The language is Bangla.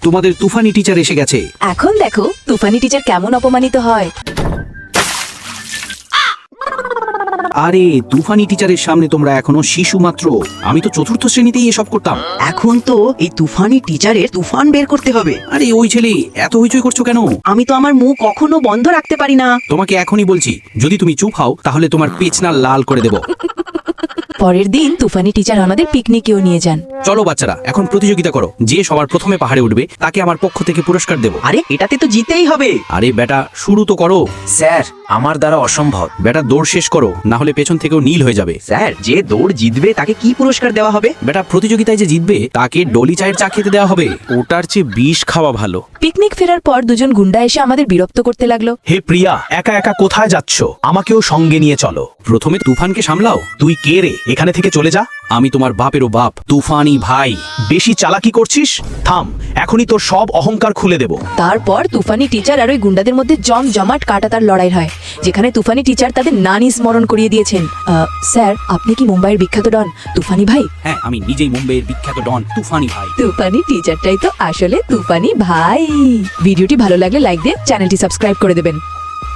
তোমাদের তুফানি টিচার এসে গেছে। এখন দেখো তুফানি টিচার কেমন অপমানিত হয়। আরে তুফানি টিচারের সামনে তোমরা এখনো শিশু মাত্র। আমি তো চতুর্থ শ্রেণীতেই এসব করতাম। এখন তো এই তুফানি টিচারের তুফান বের করতে হবে। আরে ওই ছেলে, এত হইচই করছো কেন? আমি তো আমার মুখ কখনো বন্ধ রাখতে পারি না। তোমাকে এখনই বলছি, যদি তুমি চুপ হও তাহলে তোমার পেছনা লাল করে দেব। পরের দিন তুফানি টিচার আমাদের পিকনিকেও নিয়ে যান। চলো বাচ্চারা, এখন প্রতিযোগিতা করো। যে সবার প্রথমে পাহাড়ে উঠবে তাকে আমার পক্ষ থেকে পুরস্কার দেব। আরে এটাতে তো জিতেই হবে। আরে বেটা, শুরু তো করো। স্যার, আমার দ্বারা অসম্ভব। বেটা দৌড় শেষ করো, না হলে পেছন থেকেও নীল হয়ে যাবে। স্যার, যে দৌড় জিতবে তাকে কি পুরস্কার দেওয়া হবে? বেটা প্রতিযোগিতায় যে জিতবে তাকে ডলি চায়ের চা খেতে দেওয়া হবে। ওটার চেয়ে বিষ খাওয়া ভালো। পিকনিক ফেরার পর দুজন গুন্ডা এসে আমাদের বিরক্ত করতে লাগলো। হে প্রিয়া, একা একা কোথায় যাচ্ছ? আমাকেও সঙ্গে নিয়ে চলো। প্রথমে তুফানকে সামলাও। তুই কে রে? এখানে থেকে চলে যা। আমি তোমার বাপেরও বাপ, তুফানি ভাই। বেশি চালাকি করছিস? থাম, এখনই তোর সব অহংকার খুলে দেব। তারপর তুফানি টিচার আর ওই গুন্ডাদের মধ্যে জমজমাট কাটাতার লড়াই হয়, যেখানে তুফানি টিচার তাদের নানি স্মরণ করিয়ে দিয়েছেন। স্যার, আপনি কি মুম্বাইয়ের বিখ্যাত ডন তুফানি ভাই? হ্যাঁ, আমি নিজেই মুম্বাইয়ের বিখ্যাত ডন তুফানি ভাই। তুফানি টিচারটাই তো আসলে তুফানি ভাই। ভিডিওটি ভালো লাগলে লাইক দিয়ে চ্যানেলটি সাবস্ক্রাইব করে দেবেন।